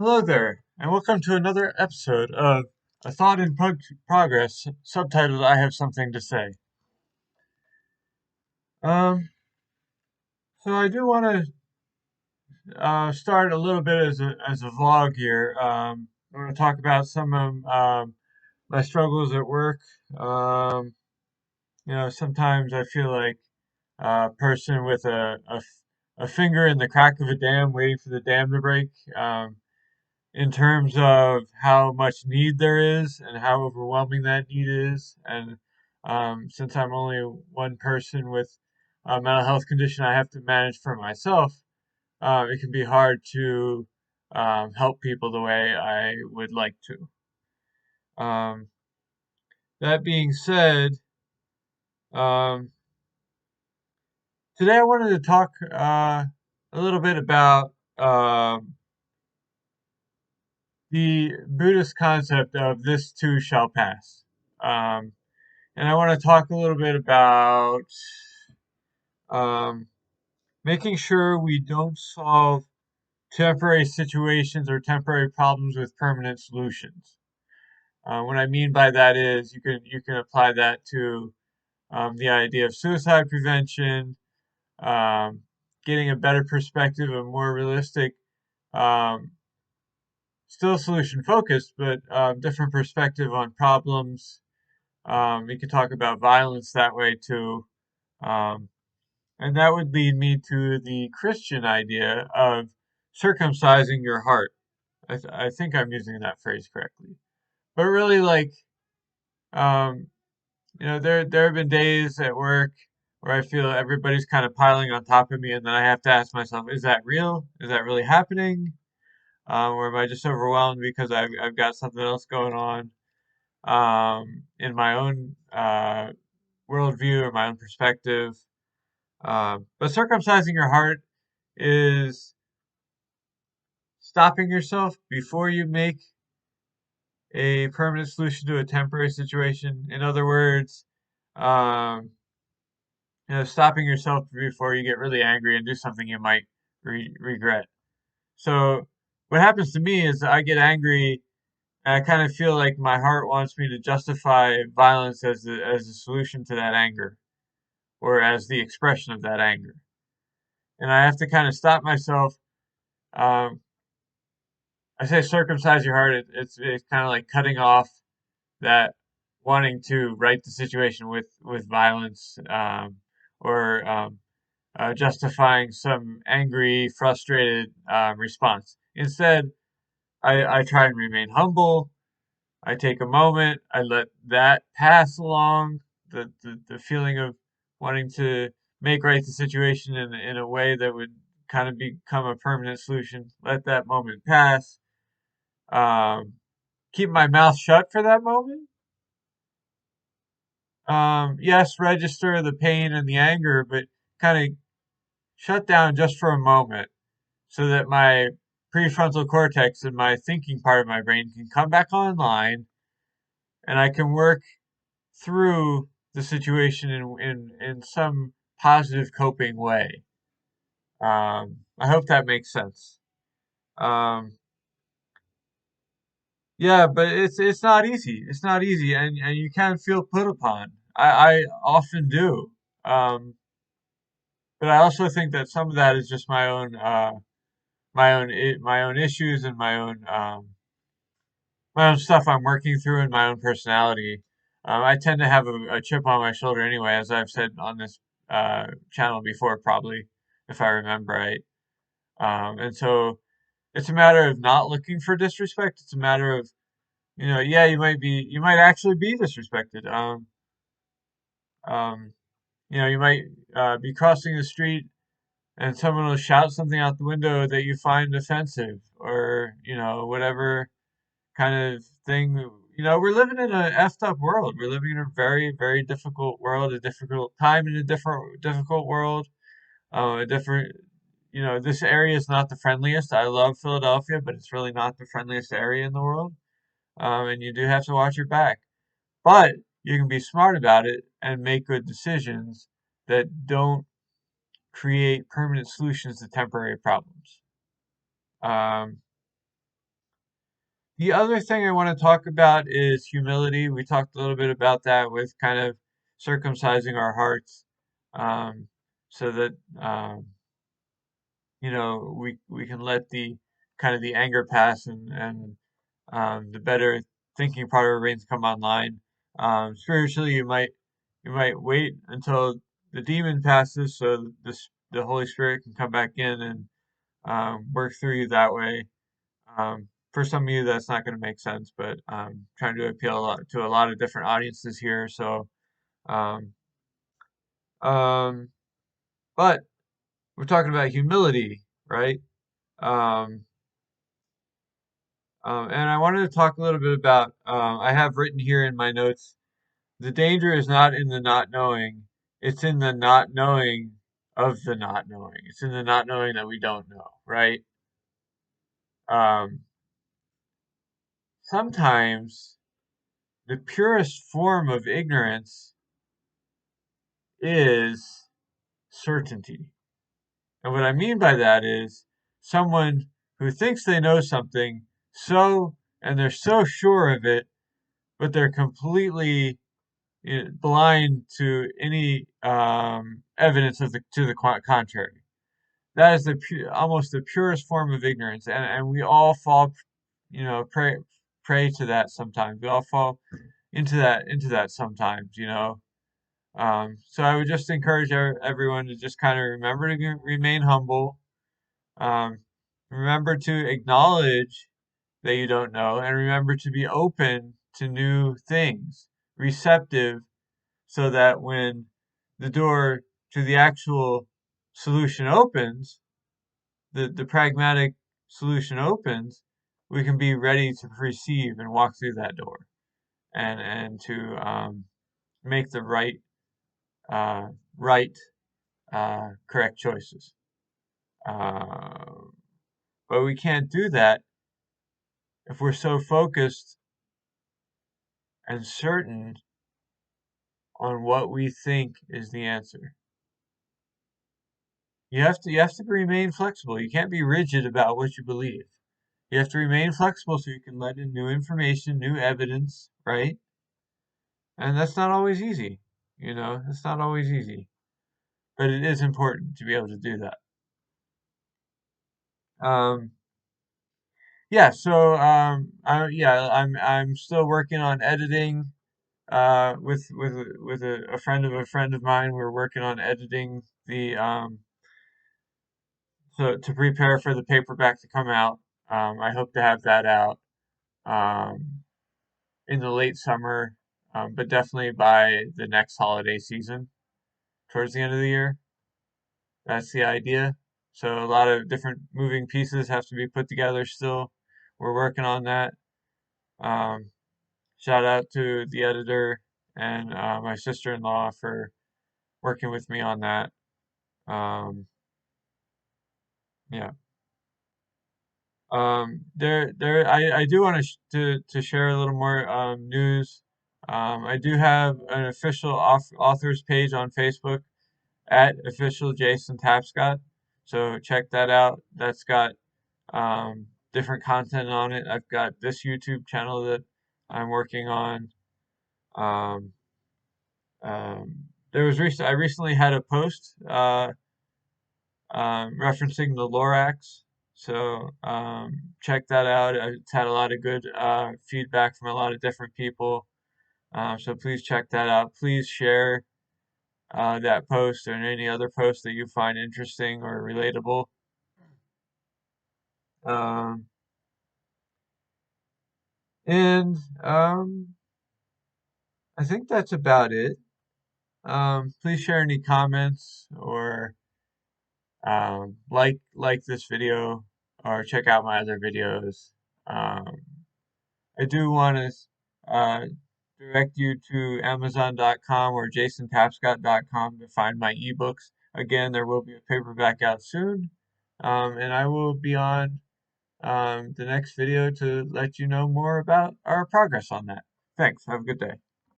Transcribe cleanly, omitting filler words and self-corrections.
Hello there, and welcome to another episode of A Thought in Progress, subtitled I Have Something to Say. Um, so I do want to start a little bit as a vlog here. I want to talk about some of my struggles at work. Um, sometimes I feel like a person with a finger in the crack of a dam, waiting for the dam to break. In terms of how much need there is and how overwhelming that need is. And since I'm only one person with a mental health condition I have to manage for myself, it can be hard to help people the way I would like to. Um, that being said, um, today I wanted to talk a little bit about the Buddhist concept of this too shall pass. Um, And I want to talk a little bit about um, making sure we don't solve temporary situations or temporary problems with permanent solutions. What I mean by that is you can apply that to the idea of suicide prevention, um, getting a better perspective, a more realistic, um, still solution focused, but different perspective on problems. You can talk about violence that way too. Um, And that would lead me to the Christian idea of circumcising your heart. I think I'm using that phrase correctly. But really, like, um, there have been days at work where I feel everybody's kind of piling on top of me, and then I have to ask myself, is that real? Is that really happening? Or am I just overwhelmed because I've got something else going on in my own worldview or my own perspective? But circumcising your heart is stopping yourself before you make a permanent solution to a temporary situation. In other words, um, stopping yourself before you get really angry and do something you might regret. So, what happens to me is I get angry and I kind of feel like my heart wants me to justify violence as a solution to that anger or as the expression of that anger. And I have to kind of stop myself. Um, I say circumcise your heart. It's kind of like cutting off that wanting to right the situation with violence or justifying some angry, frustrated response. Instead, I try and remain humble. I take a moment. I let that pass along the feeling of wanting to make right the situation in a way that would kind of become a permanent solution. Let that moment pass. Um, keep my mouth shut for that moment. Yes, register the pain and the anger, but kind of shut down just for a moment so that my prefrontal cortex and my thinking part of my brain can come back online and I can work through the situation in some positive coping way. I hope that makes sense. Um, yeah, but it's not easy. It's not easy, and you can feel put upon. I often do. Um, but I also think that some of that is just my own issues and my own stuff I'm working through and my own personality. I tend to have a chip on my shoulder anyway, as I've said on this channel before, probably if I remember right. And so it's a matter of not looking for disrespect. It's a matter of yeah, you might actually be disrespected. Um, you might be crossing the street and someone will shout something out the window that you find offensive or whatever kind of thing. We're living in a effed up world. We're living in a very, very difficult world, a difficult time in a difficult world. A different, this area is not the friendliest. I love Philadelphia, but it's really not the friendliest area in the world. And you do have to watch your back. But you can be smart about it and make good decisions that don't create permanent solutions to temporary problems. Um, The other thing I want to talk about is humility. We talked a little bit about that with kind of circumcising our hearts, um, so that we can let the kind of the anger pass, and the better thinking part of our brains come online. Spiritually, you might wait until the demon passes, so the Holy Spirit can come back in and work through you that way. For some of you, that's not going to make sense, but I'm trying to appeal to a lot of different audiences here. So, um, um, but we're talking about humility, right? Um, and I wanted to talk a little bit about, I have written here in my notes, the danger is not in the not knowing, it's in the not knowing of the not knowing. It's in the not knowing that we don't know, right? Um, Sometimes the purest form of ignorance is certainty. And what I mean by that is someone who thinks they know something and they're so sure of it, but they're completely blind to any evidence to the contrary. That is almost the purest form of ignorance, and we all fall, prey to that sometimes. We all fall into that sometimes, So I would just encourage everyone to just kind of remember to remain humble. Um, Remember to acknowledge that you don't know, and remember to be open to new things, receptive, so that when the door to the actual solution opens, the pragmatic solution opens, we can be ready to receive and walk through that door, and to make the uh, right, correct choices. Uh, but we can't do that if we're so focused and certain on what we think is the answer. You have to remain flexible. You can't be rigid about what you believe. You have to remain flexible so you can let in new information, new evidence, right? And that's not always easy. It's not always easy, but it is important to be able to do that. Um, yeah, so I'm still working on editing. With a friend of mine, we're working on editing the to prepare for the paperback to come out. I hope to have that out um, in the late summer, but definitely by the next holiday season, towards the end of the year. That's the idea. So a lot of different moving pieces have to be put together still. We're working on that. Um, Shout out to the editor and my sister-in-law for working with me on that. Yeah. I do want to share a little more news. I do have an official authors page on Facebook at official Jason Tapscott. So check that out. That's got different content on it. I've got this YouTube channel that I'm working on. Um, I recently had a post referencing the Lorax. So check that out. It's had a lot of good feedback from a lot of different people. So please check that out. Please share that post and any other post that you find interesting or relatable. Um, and I think that's about it. Please share any comments or like this video or check out my other videos. Um, I do want to uh, direct you to Amazon.com or JasonTapscott.com to find my ebooks. Again, there will be a paperback out soon, and I will be on the next video to let you know more about our progress on that. Thanks. Have a good day.